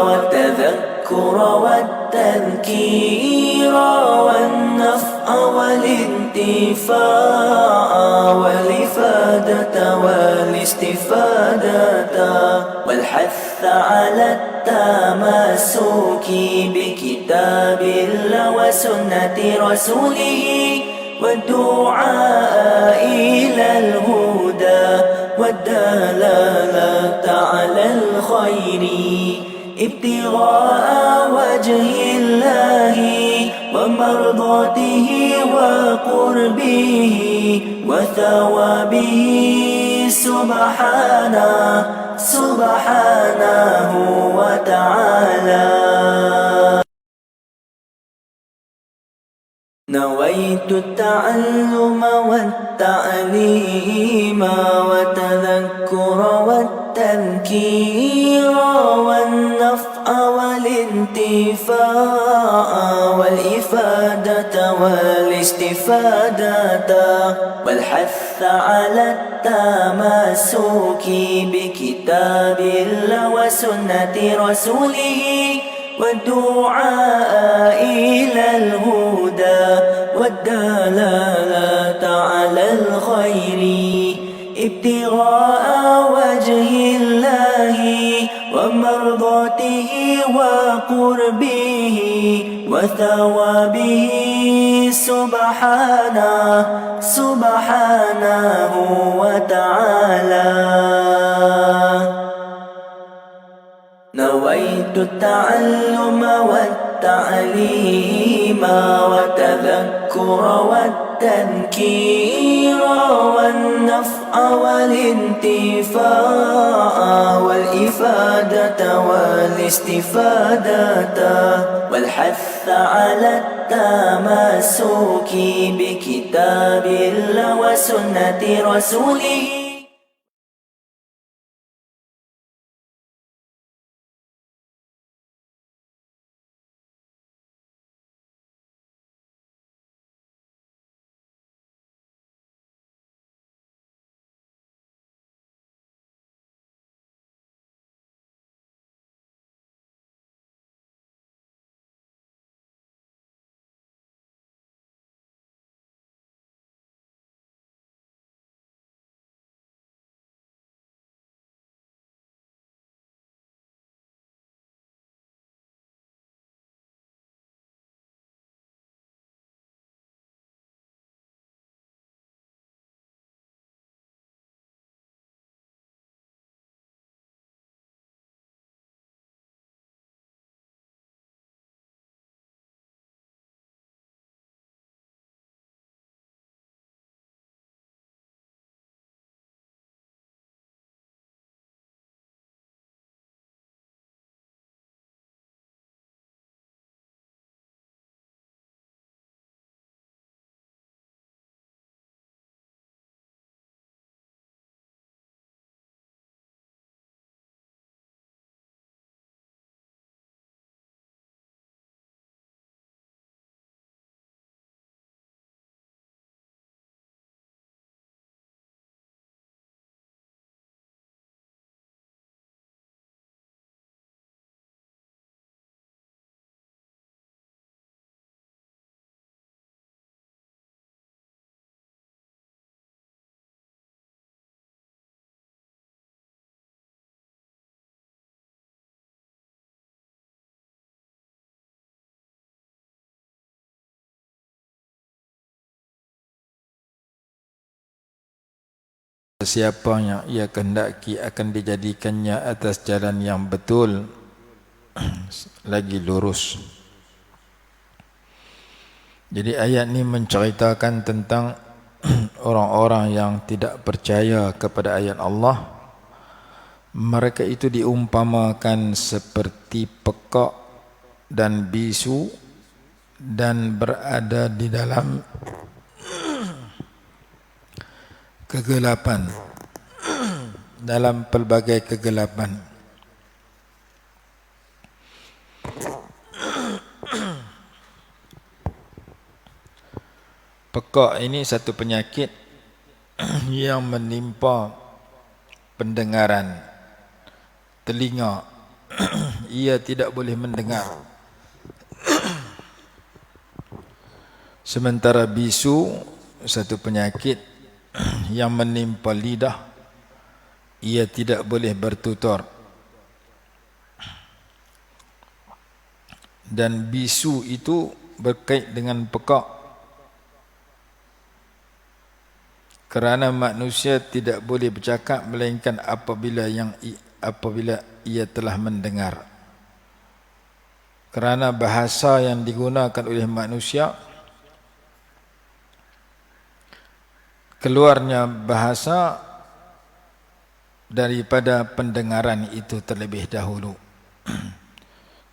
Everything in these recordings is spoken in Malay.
والتذكر والتذكير والنفع والانتفاع والإفادة والاستفادة والحث على التمسك بكتاب الله وسنة رسوله والدعاء إلى الهدى والدلالة على الخير ابتغاء وجه الله ومرضاته وقربه وثوابه سبحانه وتعالى. نويت التعلم والتعليم وتذكر والتذكير والنفع والانتفاع والإفادة والاستفادة والحث على التمسك بكتاب الله وسنة رسوله والدعاء إلى الهدى والدلالة على الخير ابتغاء وجه الله ومرضاته وقربه وثوابه سبحانه وتعالى. نويت التعلم والتعليم وتذكر والتذكير والنفع والانتفاع والإفادة والاستفادة والحث على التمسك بكتاب الله وسنة رسوله. Siapa yang ia kehendaki akan dijadikannya atas jalan yang betul lagi lurus. Jadi ayat ini menceritakan tentang orang-orang yang tidak percaya kepada ayat Allah. Mereka itu diumpamakan seperti pekak dan bisu dan berada di dalam kegelapan, dalam pelbagai kegelapan. Pekak ini satu penyakit yang menimpa pendengaran. telinga, ia tidak boleh mendengar. Sementara bisu, satu penyakit yang menimpa lidah, ia tidak boleh bertutur. Dan bisu itu berkait dengan pekak, kerana manusia tidak boleh bercakap melainkan apabila ia telah mendengar. Kerana bahasa yang digunakan oleh manusia, keluarnya bahasa daripada pendengaran itu terlebih dahulu.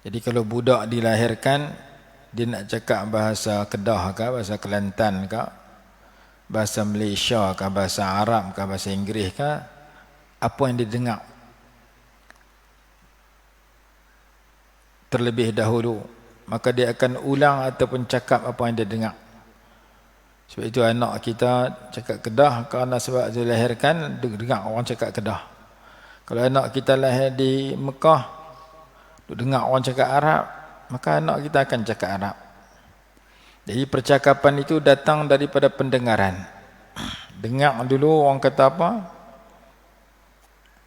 Jadi kalau budak dilahirkan, dia nak cakap bahasa Kedah ke, bahasa Kelantan ke, bahasa Malaysia ke, bahasa Arab ke, bahasa Inggeris ke, apa yang dia dengar terlebih dahulu, maka dia akan ulang ataupun cakap apa yang dia dengar. Sebab itu anak kita cakap Kedah kerana sebab dia lahirkan dengar orang cakap Kedah. Kalau anak kita lahir di Mekah, dengar orang cakap Arab, maka anak kita akan cakap Arab. Jadi percakapan itu datang daripada pendengaran. Dengar dulu orang kata apa,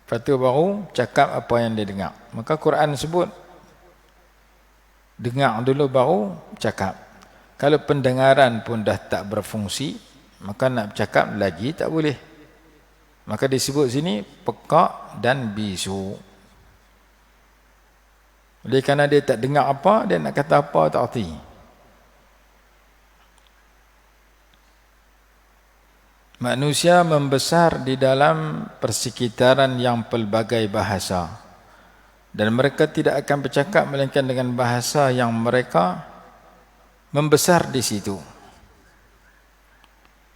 lepas tu baru cakap apa yang dia dengar. Maka Quran sebut dengar dulu baru cakap. Kalau pendengaran pun dah tak berfungsi, maka nak bercakap lagi tak boleh. Maka disebut sini pekak dan bisu. Oleh kerana dia tak dengar apa, dia nak kata apa tak erti. Manusia membesar di dalam persekitaran yang pelbagai bahasa, dan mereka tidak akan bercakap melainkan dengan bahasa yang mereka membesar di situ.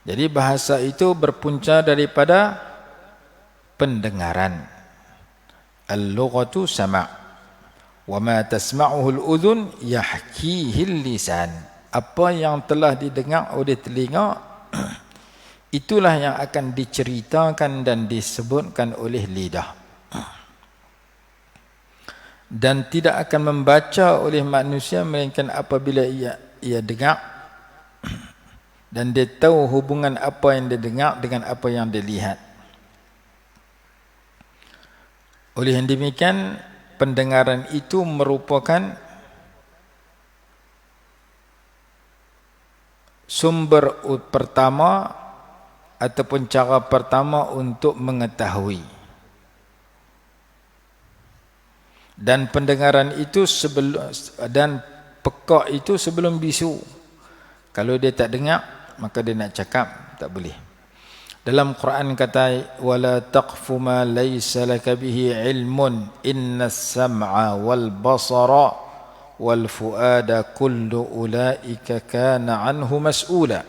Jadi bahasa itu berpunca daripada pendengaran. Al-lughatu sama'. وَمَا تَسْمَعُهُ الْأُذُنْ يَحْكِيهِ اللِّسَانِ. Apa yang telah didengar oleh telinga, itulah yang akan diceritakan dan disebutkan oleh lidah. Dan tidak akan membaca oleh manusia melainkan apabila ia dengar, dan dia tahu hubungan apa yang dia dengar dengan apa yang dia lihat. Oleh yang demikian, pendengaran itu merupakan sumber pertama ataupun cara pertama untuk mengetahui. Dan pendengaran itu dan pekak itu sebelum bisu. Kalau dia tak dengar, maka dia nak cakap tak boleh. Dalam Quran kata, wala taqfu ma laysa laka bihi ilmun innas sam'a wal basara wal fuada kullu ulaika kana anhu mas'ula.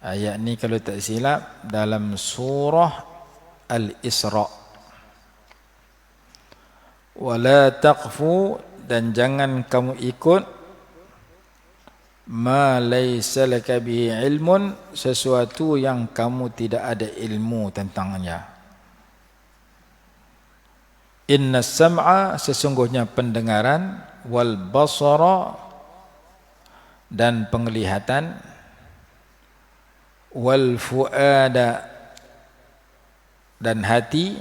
Ayat ni kalau tak silap dalam surah Al-Isra. Wala taqfu, dan jangan kamu ikut ma laysa laka bihi ilmun, sesuatu yang kamu tidak ada ilmu tentangnya. Inna sam'a, sesungguhnya pendengaran, wal basara, dan penglihatan, wal fuada, dan hati,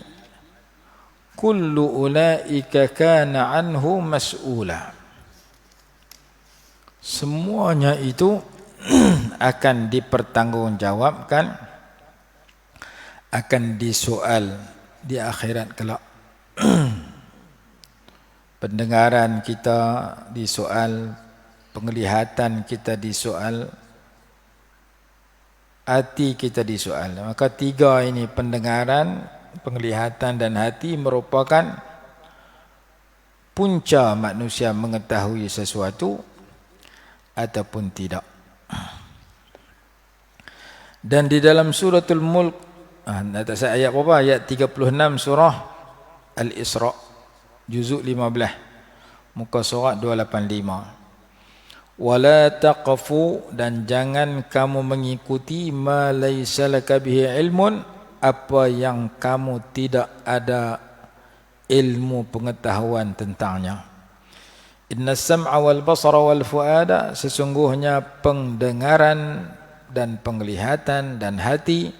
kullu ulaika kana anhu mas'ula. Semuanya itu akan dipertanggungjawabkan, akan disoal di akhirat kelak. Pendengaran kita disoal, penglihatan kita disoal, hati kita disoal. Maka tiga ini, pendengaran, penglihatan dan hati, merupakan punca manusia mengetahui sesuatu ataupun tidak. Dan di dalam suratul Mulk, atas ayat berapa? Ayat 36 surah Al-Isra, juzuk 15, muka surat 285. Wala taqfu, dan jangan kamu mengikuti ma laysa laka bihi ilmun, apa yang kamu tidak ada ilmu pengetahuan tentangnya. Inna sam'a wal basara wal fuada, sesungguhnya pendengaran dan penglihatan dan hati,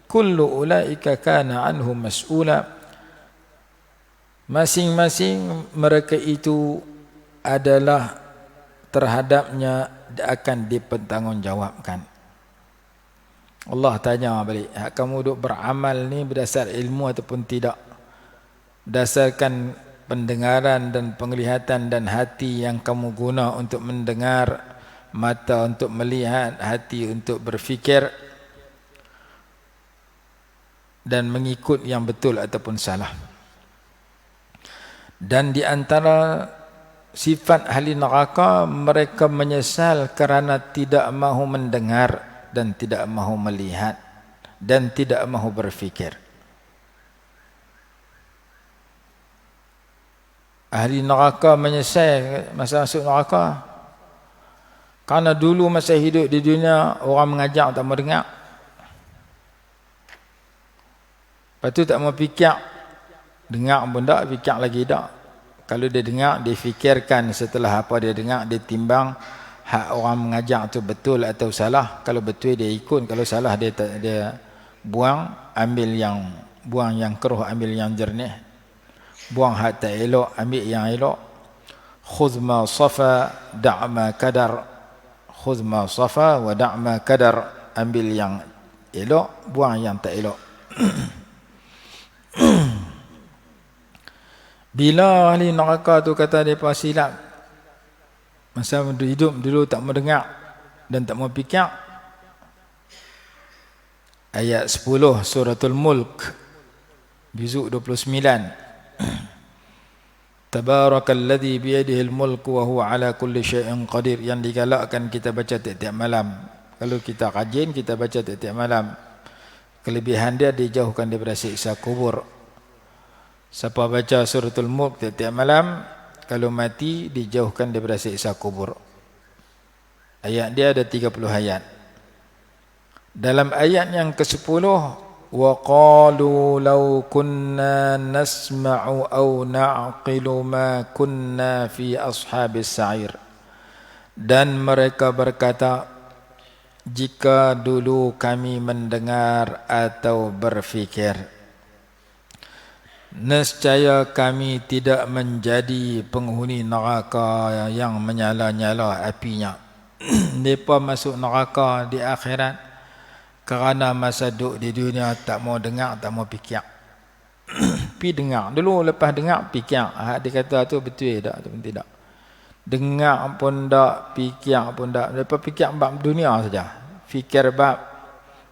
kullu ulaika kana anhu mas'ula, masing-masing mereka itu adalah terhadapnya akan dipertanggungjawabkan. Allah tanya balik, kamu duk beramal ni berdasar ilmu ataupun tidak? Berdasarkan pendengaran dan penglihatan dan hati yang kamu guna untuk mendengar, mata untuk melihat, hati untuk berfikir dan mengikut yang betul ataupun salah. Dan di antara sifat ahli neraka, mereka menyesal kerana tidak mahu mendengar dan tidak mahu melihat dan tidak mahu berfikir. Ahli neraka menyesal masa masuk neraka kerana dulu masa hidup di dunia orang mengajar tak mau dengar, lepas tu tak mau fikir. Dengar pun tak, fikir lagi tak. Kalau dia dengar, dia fikirkan setelah apa dia dengar, dia timbang hak orang mengajar tu betul atau salah. Kalau betul dia ikut, kalau salah dia buang, buang yang keruh, ambil yang jernih. Buang hak tak elok, ambil yang elok. Khudh ma safa, da' ma kadar. Khudh ma safa wa da' ma kadar. Ambil yang elok, buang yang tak elok. Bila ahli neraka tu kata mereka silap, masa hidup dulu tak mau dengar dan tak mau fikir. Ayat 10 suratul Mulk, juzuk 29. Tabarakalladzi biyadihil mulku wa huwa ala kulli syai'in qadir, yang digalakkan kita baca tiap-tiap malam. Kalau kita rajin, kita baca tiap-tiap malam. Kelebihan dia dijauhkan daripada siksa kubur. Siapa baca suratul Mulk tiap-tiap malam, kalau mati dijauhkan daripada siksa kubur. Ayat dia ada 30 ayat. Dalam ayat yang ke-10, wa qalu law kunna nasma'u aw na'qilu ma kunna fi ashabis sa'ir. Dan mereka berkata, jika dulu kami mendengar atau berfikir, nescaya kami tidak menjadi penghuni neraka yang menyala-nyala apinya. Mereka masuk neraka di akhirat kerana masa duduk di dunia tak mau dengar, tak mau fikir. Pi dengar dulu, lepas dengar fikir. Dia kata tu betul tak ataupun tidak. Dengar pun tak, fikir pun tak. Lepas fikir bab dunia saja. Fikir bab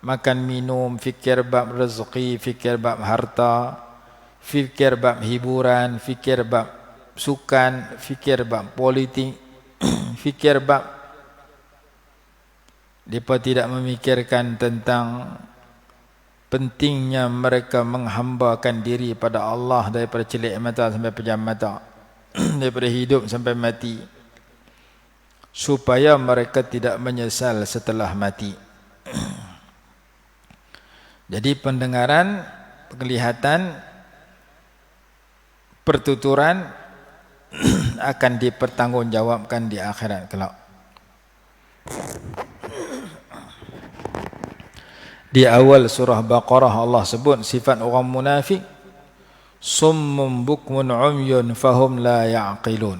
makan minum, fikir bab rezeki, fikir bab harta, fikir bab hiburan, fikir bab sukan, fikir bab politik, fikir bab. Mereka tidak memikirkan tentang pentingnya mereka menghambakan diri pada Allah daripada celik mata sampai pejam mata, daripada hidup sampai mati, supaya mereka tidak menyesal setelah mati. Jadi pendengaran, penglihatan, pertuturan akan dipertanggungjawabkan di akhirat kelak. Di awal surah Baqarah Allah sebut sifat orang munafik, summun bukmun umyun fahum la ya'qilun.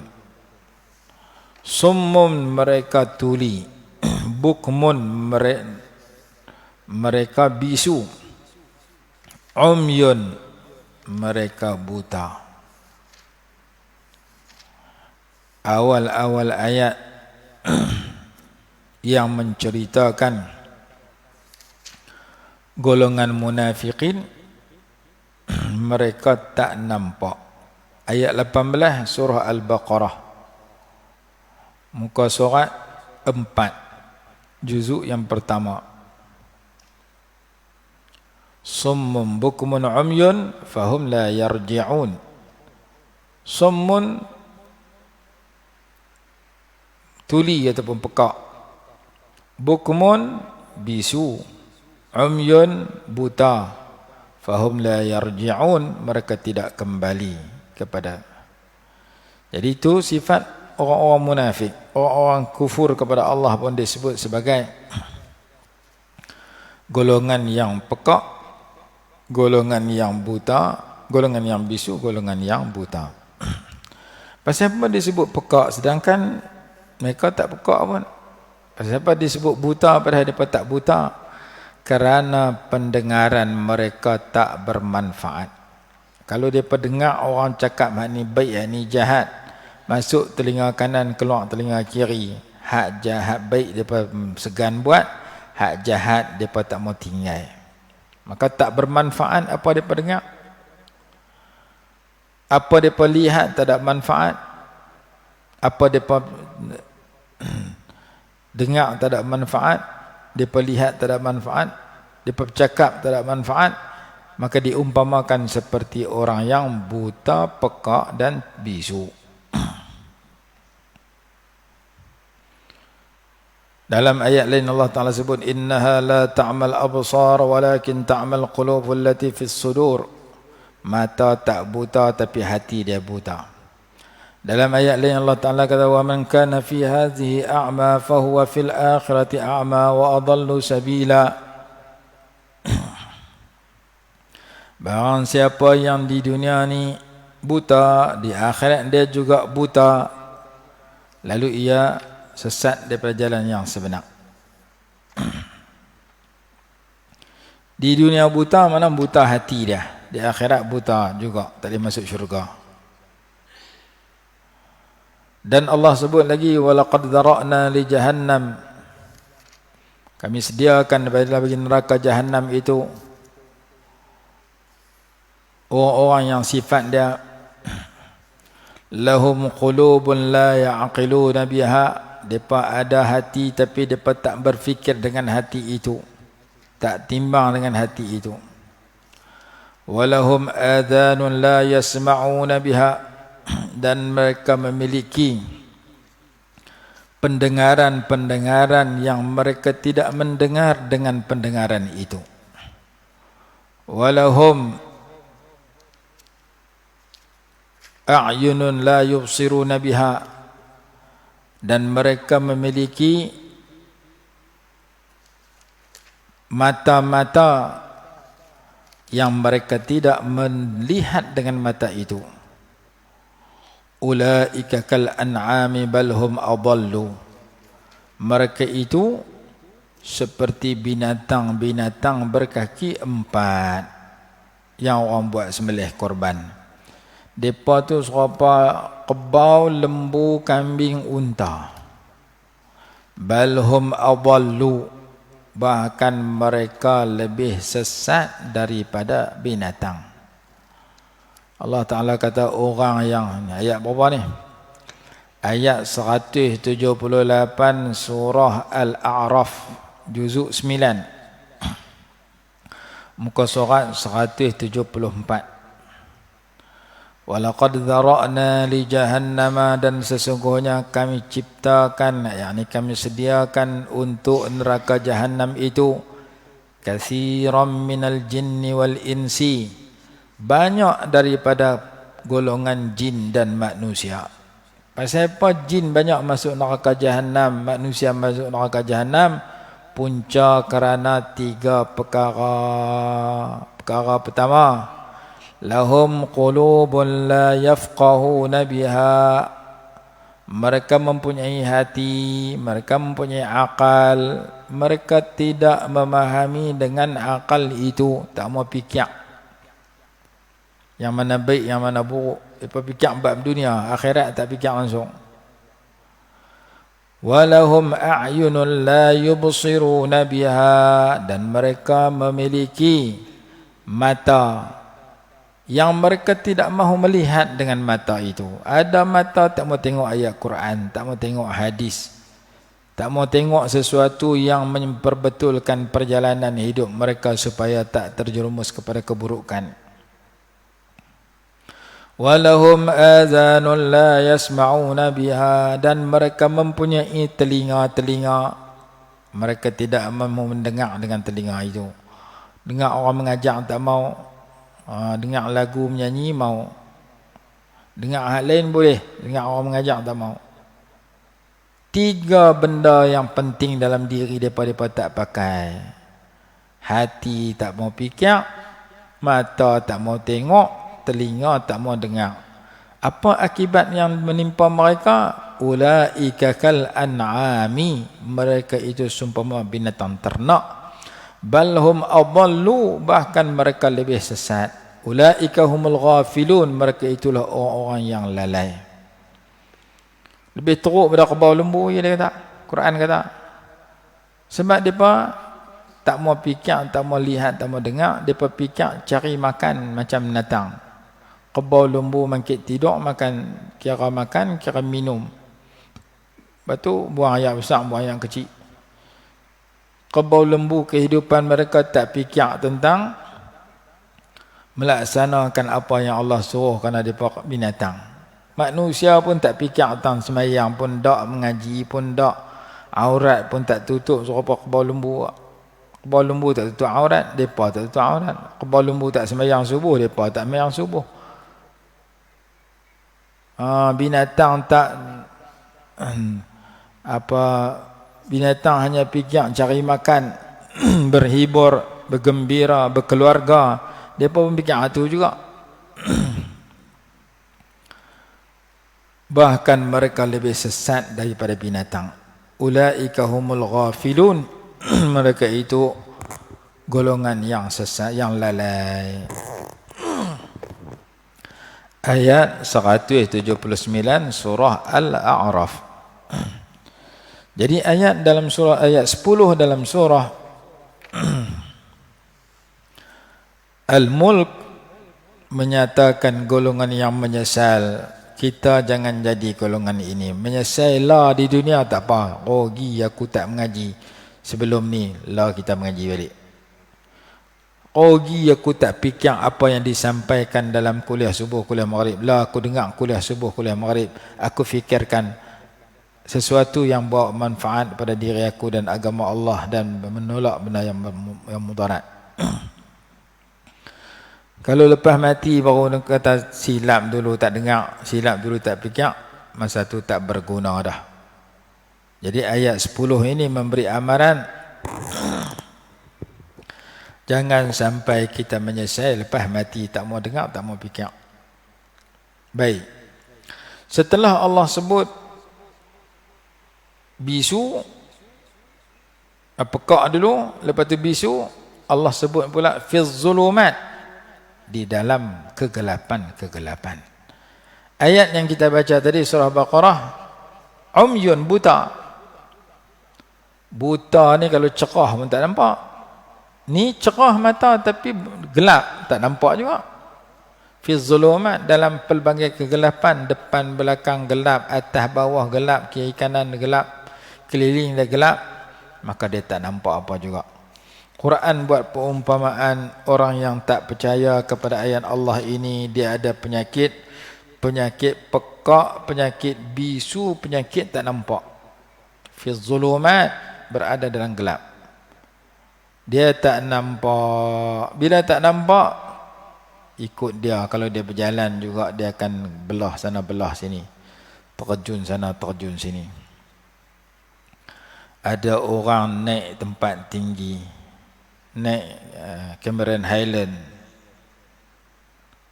Summun mereka tuli, bukmun mereka bisu, umyun mereka buta. Awal-awal ayat yang menceritakan golongan munafikin, mereka tak nampak. Ayat 18 surah Al-Baqarah, muka surat 4, juzuk yang pertama. Summun bukmun umyun fahum la yarji'un. Summun tuli ataupun pekak, bukmun bisu, umyun buta, fahum la yarji'un mereka tidak kembali. kepada. Jadi itu sifat orang-orang munafik. Orang-orang kufur kepada Allah pun disebut sebagai golongan yang pekak, golongan yang buta, golongan yang bisu, golongan yang buta. Pasal apa disebut pekak sedangkan mereka tak pekak pun? Pasal apa disebut buta padahal mereka tak buta? Kerana pendengaran mereka tak bermanfaat. Kalau mereka dengar orang cakap hak ni baik, hak ni jahat, masuk telinga kanan, keluar telinga kiri, hak jahat baik mereka segan buat, hak jahat mereka tak mau tinggal. Maka tak bermanfaat apa mereka dengar. Apa mereka lihat tak ada manfaat. Apa mereka dengar tak ada manfaat. Mereka lihat tak ada manfaat. Mereka bercakap tak ada manfaat. Maka diumpamakan seperti orang yang buta, pekak dan bisu. Dalam ayat lain Allah Ta'ala sebut, innaha la ta'mal absar walakin ta'mal qulubul lati fis sudur. Mata tak buta tapi hati dia buta. Dalam ayat lain Allah Ta'ala kata, wa man kana fi hadhihi a'ma fahuwa fil akhirati a'ma wa adallu sabila. Barang siapa yang di dunia ni buta, di akhirat dia juga buta, lalu ia sesat daripada jalan yang sebenar. Di dunia buta, mana buta hati dia. Di akhirat buta juga, tak boleh masuk syurga. Dan Allah sebut lagi, walaqad dhara'na li jahannam. Kami sediakan bagi neraka jahannam itu orang-orang yang sifat dia lahum qulubun la ya'qiluna biha. Depa ada hati tapi depa tak berfikir dengan hati itu, tak timbang dengan hati itu. Walahum adhanun la yasma'una biha. Dan mereka memiliki pendengaran-pendengaran yang mereka tidak mendengar dengan pendengaran itu. Walahum a'yunun la yubsiruna biha. Dan mereka memiliki mata-mata yang mereka tidak melihat dengan mata itu. Ulaika kal an'ami bal hum adallu. Mereka itu seperti binatang-binatang berkaki empat yang orang buat sembelih korban. Depa tu serupa kebau, lembu, kambing, unta. Balhum adallu. Bahkan mereka lebih sesat daripada binatang. Allah Ta'ala kata orang yang, ayat berapa ni? Ayat 178 surah Al-A'raf, juzuk 9. Muka surat 174. Walaqad dhara'na li jahannama. Dan sesungguhnya kami ciptakan, yakni kami sediakan untuk neraka jahannam itu katsiran minal jinni wal insi. Banyak daripada golongan jin dan manusia. Pasal apa jin banyak masuk neraka jahannam, manusia masuk neraka jahannam? Punca kerana 3 perkara. Perkara pertama, lahum qulubun la yafqahuna biha. Mereka mempunyai hati, mereka mempunyai akal, mereka tidak memahami dengan akal itu, tak mau fikir yang mana baik, yang mana buruk. Mereka fikir bab dunia, akhirat tak fikir langsung. Walahum a'yunun la yubsiruna biha. Dan mereka memiliki mata yang mereka tidak mahu melihat dengan mata itu. Ada mata tak mau tengok ayat Quran, tak mau tengok hadis, tak mau tengok sesuatu yang memperbetulkan perjalanan hidup mereka supaya tak terjerumus kepada keburukan. Walahum adhanun la yasma'una biha. Dan mereka mempunyai telinga-telinga, mereka tidak mahu mendengar dengan telinga itu. Dengar orang mengajar tak mau, dengar lagu menyanyi mau. Dengar hal lain boleh, dengar orang mengajar tak mau. 3 benda yang penting dalam diri mereka tak pakai. Hati tak mau fikir, mata tak mau tengok, telinga tak mau dengar. Apa akibat yang menimpa mereka? Ulaika kal an'ami, mereka itu sumpama binatang ternak. Balhum adallu, bahkan mereka lebih sesat. Ulaika humul ghafilun, mereka itulah orang-orang yang lalai. Lebih teruk daripada kerbau lembu, ya dia kata. Quran kata. Sebab mereka tak mau fikir, tak mau lihat, tak mau dengar, mereka fikir cari makan macam binatang. Kerbau lembu mangkit tidur, kira minum. Lepas tu buang air besar, buang air kecil. Kerbau lembu kehidupan mereka tak fikir tentang melaksanakan apa yang Allah suruh kerana mereka binatang. Manusia pun tak fikir tentang semayang pun tak, mengaji pun tak, aurat pun tak tutup, suruh apa kerbau lembu. Kerbau lembu tak tutup aurat, mereka tak tutup aurat. Kerbau lembu tak semayang subuh, mereka tak semayang subuh. Binatang tak binatang hanya fikir cari makan, berhibur, bergembira, berkeluarga. Dia pun fikir itu juga. Bahkan mereka lebih sesat daripada binatang. Ulaika humul ghafilun, mereka itu golongan yang sesat, yang lalai. Ayat 179 surah Al-A'raf. Jadi ayat 10 dalam surah Al-Mulk menyatakan golongan yang menyesal. Kita jangan jadi golongan ini. Menyesallah di dunia tak apa. Rugi aku tak mengaji sebelum ni, lah kita mengaji balik. Rugi aku tak fikir apa yang disampaikan dalam kuliah subuh, kuliah maghrib. Lah aku dengar kuliah subuh, kuliah maghrib. Aku fikirkan sesuatu yang bawa manfaat pada diri aku dan agama Allah dan menolak benda yang mudarat. Kalau lepas mati baru kata silap dulu tak dengar, silap dulu tak fikir, masa tu tak berguna dah. Jadi ayat 10 ini memberi amaran jangan sampai kita menyesal lepas mati, tak mau dengar, tak mau fikir. Baik. Setelah Allah sebut bisu, pekak dulu, lepas tu bisu, Allah sebut pula fiz zulumat, di dalam kegelapan-kegelapan. Ayat yang kita baca tadi surah Baqarah, umyun, buta. Buta ni kalau cerah pun tak nampak. Ni cerah mata tapi gelap, tak nampak juga. Fi zulumat, dalam pelbagai kegelapan, depan belakang gelap, atas bawah gelap, kiri kanan gelap, keliling dah gelap, maka dia tak nampak apa juga. Quran buat perumpamaan orang yang tak percaya kepada ayat Allah ini, dia ada penyakit pekak, penyakit bisu, penyakit tak nampak. Fi zulumat, berada dalam gelap. Dia tak nampak. Bila tak nampak, ikut dia. Kalau dia berjalan juga, dia akan belah sana belah sini, terjun sana terjun sini. Ada orang naik tempat tinggi, naik Cameron Highland,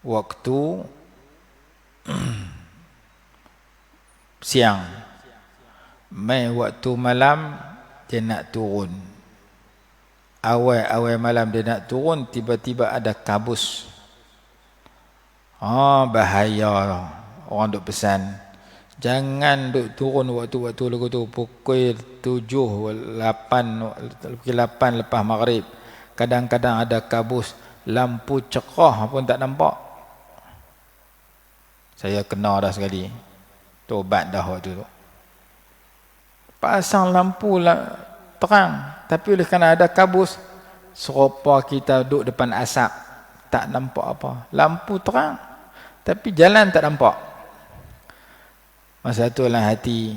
waktu siang, mai waktu malam dia nak turun. Awal malam dia nak turun, tiba-tiba ada kabus. Bahaya. Orang duk pesan, jangan duk turun waktu-waktu lagu tu, pukul 7, 8 lepas maghrib. Kadang-kadang ada kabus, lampu cerah pun tak nampak. Saya kena dah sekali, tobat dah waktu tu. Pasang lampu lah, terang, tapi oleh kerana ada kabus, serupa kita duduk depan asap, tak nampak apa. Lampu terang, tapi jalan tak nampak. Masa tu dalam hati,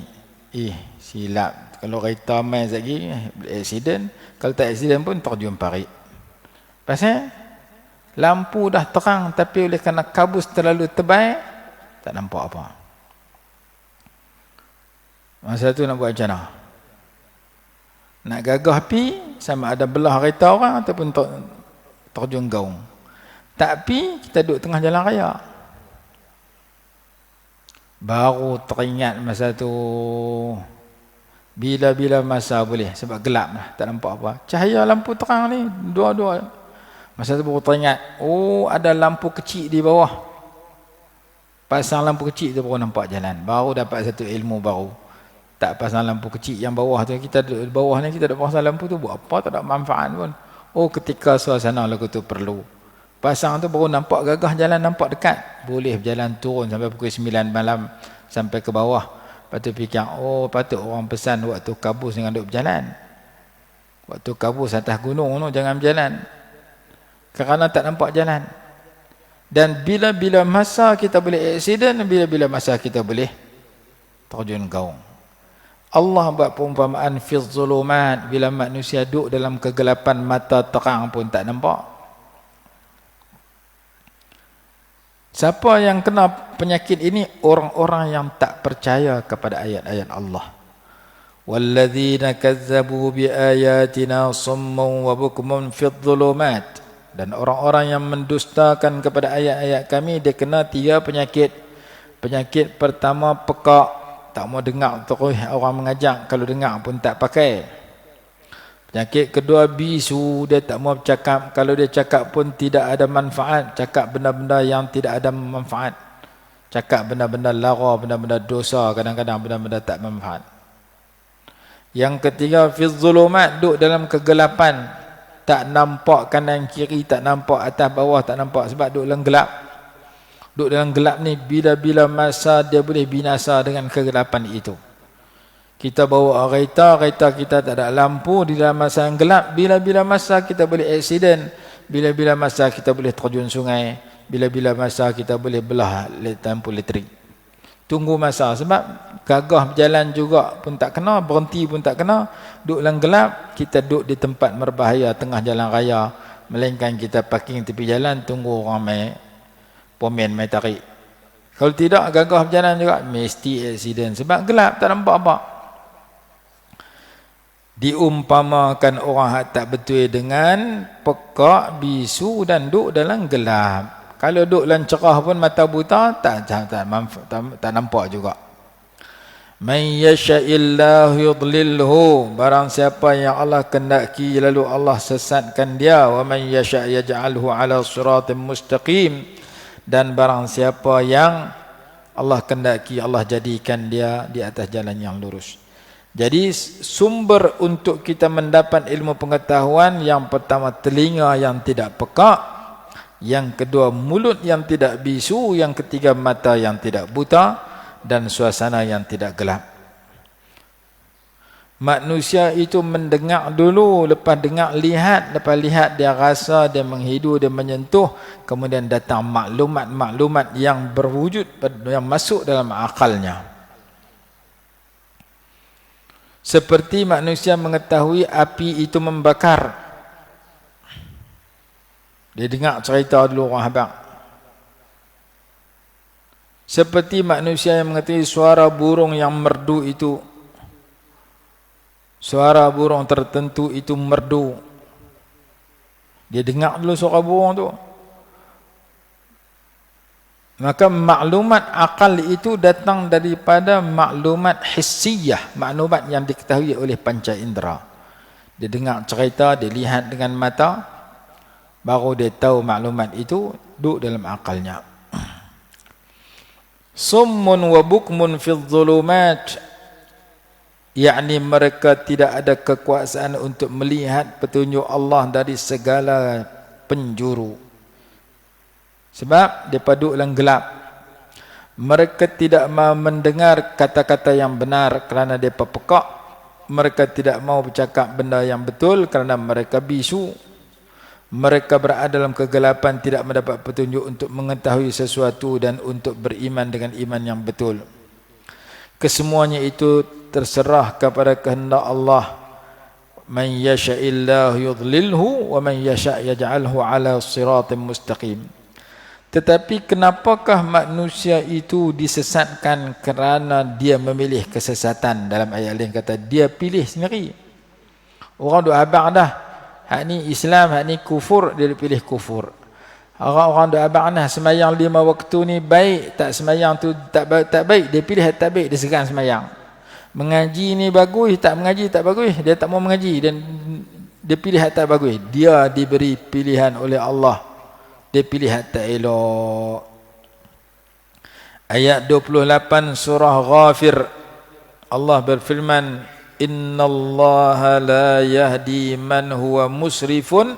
silap. Kalau kereta main lagi, accident. Kalau tak accident pun terjun parit. Pasal lampu dah terang, tapi oleh kerana kabus terlalu tebal, tak nampak apa. Masa tu nak buat macam mana? Nak gagah api, sama ada belah kereta orang ataupun terjun gaung. Tak api, kita duduk tengah jalan raya. Baru teringat masa tu, bila-bila masa boleh, sebab gelap lah, tak nampak apa. Cahaya lampu terang ni, dua-dua. Masa tu baru teringat, oh ada lampu kecil di bawah. Pasang lampu kecil tu baru nampak jalan. Baru dapat satu ilmu baru. Tak pasang lampu kecil yang bawah tu, kita duduk di bawah ni, kita duduk pasang lampu tu, buat apa, tak ada manfaat pun. Oh ketika suasana lagu tu perlu. Pasang tu baru nampak gagah jalan, nampak dekat. Boleh berjalan turun sampai pukul 9 malam, sampai ke bawah. Lepas tu fikir, oh patut orang pesan waktu kabus jangan duduk berjalan. Waktu kabus atas gunung tu jangan berjalan. Kerana tak nampak jalan. Dan bila-bila masa kita boleh aksiden, bila-bila masa kita boleh terjun gaung. Allah buat perumpamaan fi zulumat, bila manusia duduk dalam kegelapan, mata terang pun tak nampak. Siapa yang kena penyakit ini? Orang-orang yang tak percaya kepada ayat-ayat Allah. Walladzina kazzabu biayatina summun wa bukmun fi zulumat. Dan orang-orang yang mendustakan kepada ayat-ayat kami, dia kena 3 penyakit. Penyakit pertama pekak, tak mau dengar terus orang mengajak, kalau dengar pun tak pakai. Penyakit kedua bisu, dia tak mau bercakap, kalau dia cakap pun tidak ada manfaat, cakap benda-benda yang tidak ada manfaat. Cakap benda-benda lara, benda-benda dosa, kadang-kadang benda-benda tak manfaat. Yang ketiga fi zulumat, duduk dalam kegelapan, tak nampak kanan kiri, tak nampak atas bawah, tak nampak, sebab duduk dalam gelap. Duduk dalam gelap ni, bila-bila masa dia boleh binasa dengan kegelapan itu. Kita bawa kereta, kereta kita tak ada lampu di dalam masa yang gelap, bila-bila masa kita boleh aksiden, bila-bila masa kita boleh terjun sungai, bila-bila masa kita boleh belah lampu elektrik. Tunggu masa, sebab gagah berjalan juga pun tak kena, berhenti pun tak kena. Duduk dalam gelap, kita duduk di tempat berbahaya tengah jalan raya, melainkan kita parking tepi jalan, tunggu orang mai pomen mai tarik. Kalau tidak, gagah berjalan juga mesti aksiden, sebab gelap tak nampak apa. Diumpamakan orang tak betul dengan pekak, bisu dan duduk dalam gelap. Kalau duduk dalam cerah pun mata buta, tak nampak juga. Man yasha'illahu yudlilhu, barang siapa yang Allah kendaki lalu Allah sesatkan dia. Wa man yasha' yaj'alhu ala siratin mustaqim, dan barang siapa yang Allah kendaki Allah jadikan dia di atas jalan yang lurus. Jadi sumber untuk kita mendapat ilmu pengetahuan, yang pertama telinga yang tidak peka, yang kedua mulut yang tidak bisu, yang ketiga mata yang tidak buta, dan suasana yang tidak gelap. Manusia itu mendengar dulu, lepas dengar lihat, lepas lihat dia rasa, dia menghidu, dia menyentuh, kemudian datang maklumat-maklumat yang berwujud, yang masuk dalam akalnya. Seperti manusia mengetahui api itu membakar. Dia dengar cerita dulu orang habaq. Seperti manusia yang mengetahui suara burung yang merdu itu, suara burung tertentu itu merdu. Dia dengar dulu suara burung tu. Maka maklumat akal itu datang daripada maklumat hissiyah, maklumat yang diketahui oleh panca indera. Dia dengar cerita, dia lihat dengan mata, baru dia tahu maklumat itu duduk dalam akalnya. Summun wa bukmun fi dhulumat, yakni mereka tidak ada kekuasaan untuk melihat petunjuk Allah dari segala penjuru. Sebab mereka duduk dalam gelap. Mereka tidak mahu mendengar kata-kata yang benar kerana mereka pekak. Mereka tidak mahu bercakap benda yang betul kerana mereka bisu. Mereka berada dalam kegelapan, tidak mendapat petunjuk untuk mengetahui sesuatu dan untuk beriman dengan iman yang betul. Kesemuanya itu terserah kepada kehendak Allah. Man yasha'illahu yudlilhu wa man yasha' yaj'alhu ala siratin mustaqim. Tetapi kenapakah manusia itu disesatkan kerana dia memilih kesesatan? Dalam ayat lain kata dia pilih sendiri. Orang duk abang dah, hak ni Islam, hak ni kufur, dia pilih kufur. Orang duk abang dah, semayang 5 waktu ni baik, tak semayang tu tak baik, dia pilih hak tak baik, dia segan semayang. Mengaji ni bagus, tak mengaji tak bagus, dia tak mau mengaji dan dia pilih hak tak bagus. Dia diberi pilihan oleh Allah, dia pilih hak tak elok. Ayat 28 surah Ghafir, Allah berfirman, innallaha la yahdi man huwa musrifun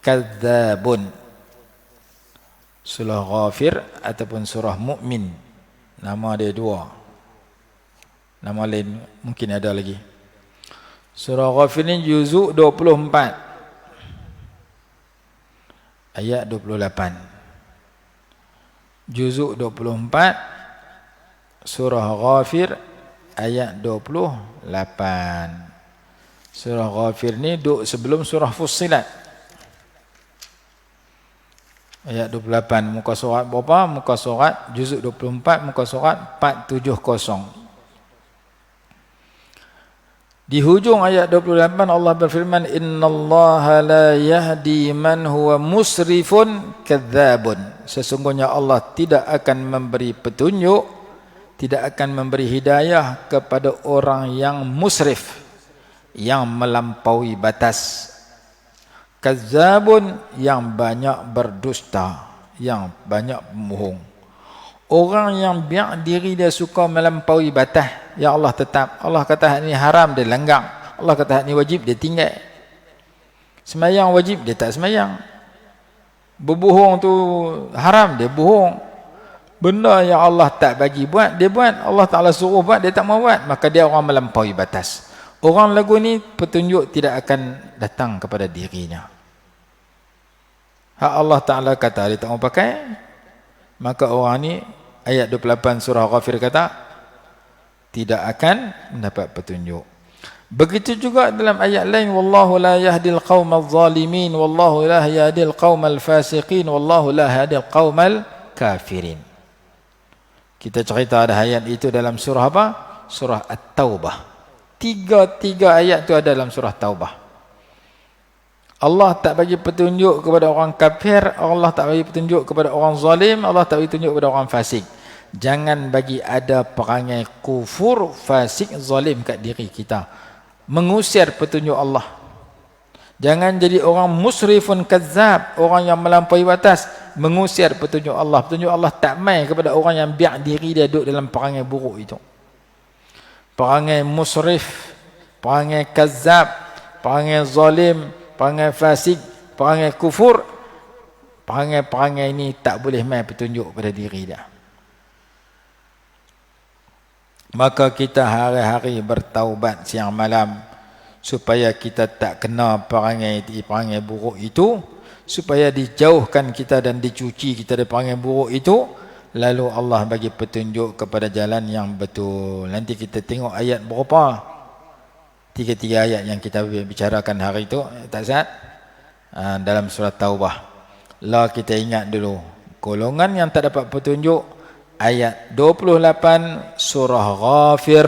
kadzabun. Surah Ghafir ataupun surah Mukmin, nama dia dua, nama lain mungkin ada lagi. Surah Ghafir ni juzuk 24 ayat 28. Juzuk 24 surah Ghafir ayat 28. Surah Ghafir ni duduk sebelum surah Fussilat. Ayat 28, muka surat berapa? Muka surat juzuk 24, muka surat 470. Di hujung ayat 28 Allah berfirman, innallaha la yahdi man huwa musrifun kadzabun. Sesungguhnya Allah tidak akan memberi petunjuk, tidak akan memberi hidayah kepada orang yang musrif, yang melampaui batas. Kadzabun, yang banyak berdusta, yang banyak berbohong. Orang yang biar diri dia suka melampaui batas, ya Allah tetap. Allah kata hak ni haram, dia langgar. Allah kata hak ni wajib, dia tinggal. Semayang wajib, dia tak semayang. Berbohong tu haram, dia bohong. Benda yang Allah tak bagi buat, dia buat. Allah Ta'ala suruh buat, dia tak mau buat. Maka dia orang melampaui batas. Orang lagu ni petunjuk tidak akan datang kepada dirinya. Hak Allah Ta'ala kata dia tak mau pakai, maka orang ni, ayat 28 surah Ghafir kata, tidak akan mendapat petunjuk. Begitu juga dalam ayat lain, wallahu la yahdil qaumal zalimin, wallahu la yahdil qaumal fasiqin, wallahu la yahdil qaumal kafirin. Kita cerita ada ayat itu dalam surah apa? Surah At-Taubah. Tiga ayat tu ada dalam surah Taubah. Allah tak bagi petunjuk kepada orang kafir, Allah tak bagi petunjuk kepada orang zalim, Allah tak bagi petunjuk kepada orang fasik. Jangan bagi ada perangai kufur, fasik, zalim kat diri kita. Mengusir petunjuk Allah. Jangan jadi orang musrifun kadzab, orang yang melampaui batas, mengusir petunjuk Allah. Petunjuk Allah tak mai kepada orang yang biar diri dia duduk dalam perangai buruk itu. Perangai musrif, perangai kadzab, perangai zalim, perangai fasik, perangai kufur, perangai-perangai ini tak boleh mai petunjuk pada diri dia. Maka kita hari-hari bertaubat siang malam supaya kita tak kena perangai buruk itu, supaya dijauhkan kita dan dicuci kita dari perangai buruk itu, lalu Allah bagi petunjuk kepada jalan yang betul. Nanti kita tengok ayat berapa? Tiga ayat yang kita bicarakan hari itu, tak saat dalam surah Taubah. Lah kita ingat dulu golongan yang tak dapat petunjuk, ayat 28 surah Ghafir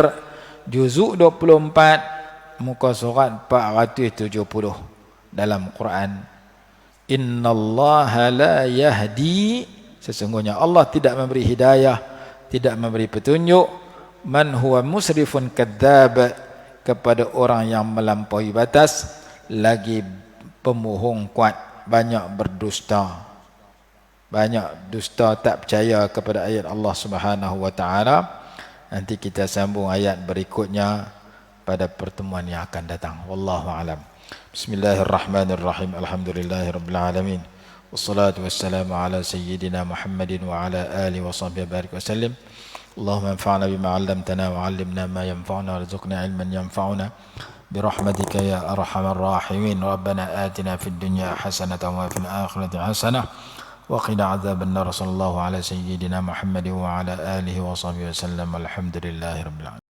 juzuk 24 muka surat 470 dalam Quran. Innallaha la yahdi, sesungguhnya Allah tidak memberi hidayah, tidak memberi petunjuk, man huwa musrifun kadzab, kepada orang yang melampaui batas, lagi pemohong kuat, banyak berdusta. Banyak dusta, tak percaya kepada ayat Allah Subhanahu wa taala. Nanti kita sambung ayat berikutnya pada pertemuan yang akan datang. Wallahu alam. Bismillahirrahmanirrahim. Alhamdulillahirabbil alamin. Wassalatu wassalamu ala sayyidina Muhammadin wa ala alihi wa sahbihi barik wasallim. Allahumma anfa'na bima 'allamtana wa 'allimna ma yanfa'una warzuqna 'ilman yanfa'una برحمتك يا أرحم الراحمين. ربنا آتنا في الدنيا حسنة وفي الآخرة حسنة وقنا عذاب النار. صلى الله على سيدنا محمد وعلى آله وصحبه وسلم. الحمد لله رب العالمين.